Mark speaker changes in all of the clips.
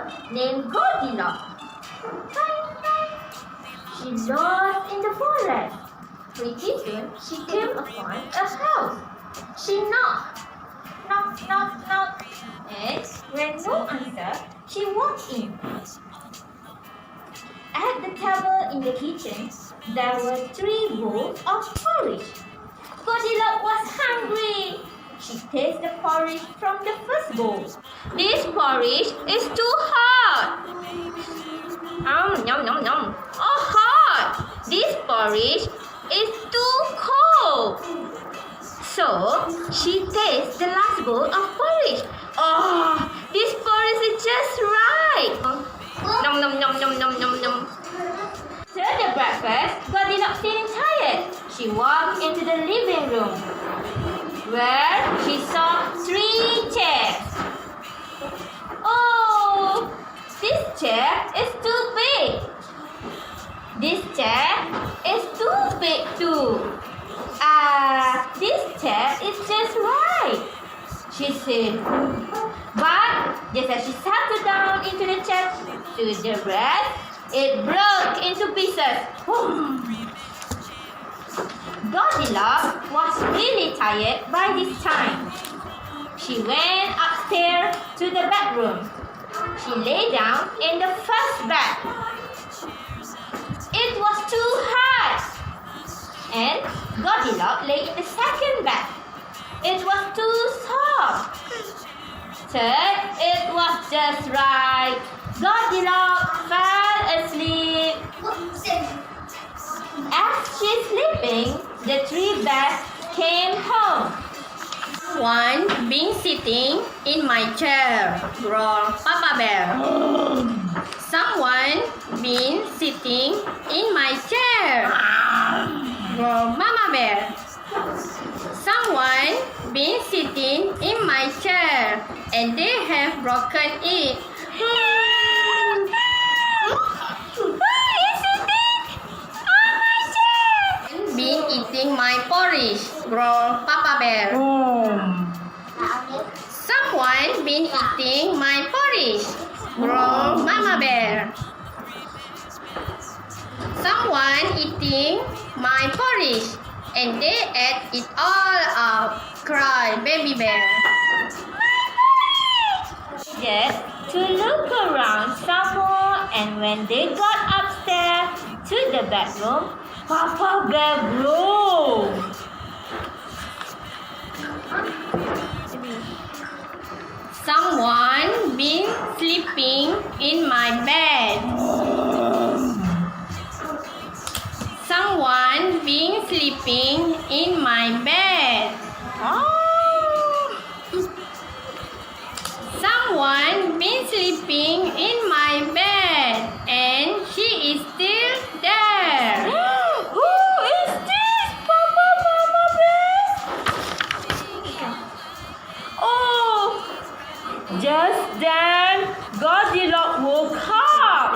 Speaker 1: girl named Goldilocks. She lost in the forest. Pretty soon, she came upon a house. She knocked. Knock, knock, knock. And when no answer, she walked in. At the table in the kitchen, there were 3 bowls of porridge. Goldilocks was hungry. She tasted the porridge from the first bowl. This porridge is too hot. Yum, yum, yum. Oh, hot. This porridge is too cold. So, she tasted the last bowl of porridge. Oh, this porridge is just right. Nom, nom, nom, nom, nom, nom, nom. After the breakfast, Goldilocks feeling tired. She walked into the living room, where she saw 3 chairs. Oh, this chair is too big. This chair is too big too. This chair is just right, she said. But just as she settled down into the chair to the rest, it broke into pieces. Goldilocks was really tired by this time. She went upstairs to the bedroom. She lay down in the first bed. It was too hot. And Goldilocks lay in the second bed. It was too soft. Third, it was just right. Goldilocks fell asleep. As she's sleeping, the 3 bears came home. One been sitting in my chair, roared Papa Bear. Someone been sitting in my chair, roared Mama Bear. Someone been sitting in my chair and they have broken it. Who is sitting on my chair? Been eating my porridge, growled Papa Bear. Someone been eating my porridge, growled Mama Bear. Someone eating my porridge and they ate it all up, cried Baby Bear. Just to look around some more, and when they got upstairs to the bedroom, Papa Bear groaned. Someone been sleeping in my bed. Someone been sleeping in my bed. Someone been sleeping in my bed and she is still there. Who is this, Papa Bear? Oh, just then Goldilocks woke up.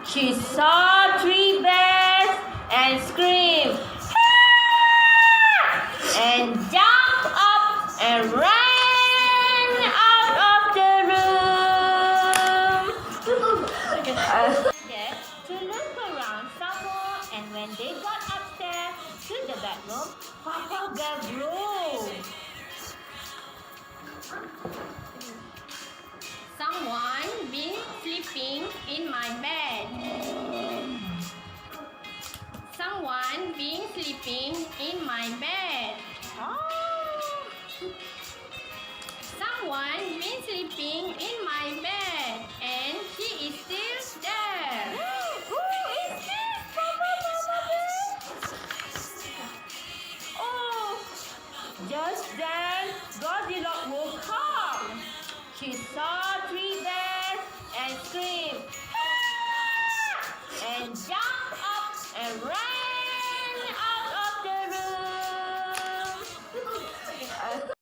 Speaker 1: She saw 3 bears and screamed, "Help!" and jumped up and ran out of the room. To look around some more, and when they got upstairs to the bedroom, Papa Bear groaned. Someone been sleeping in my bed. Someone been sleeping in my bed. Someone been sleeping in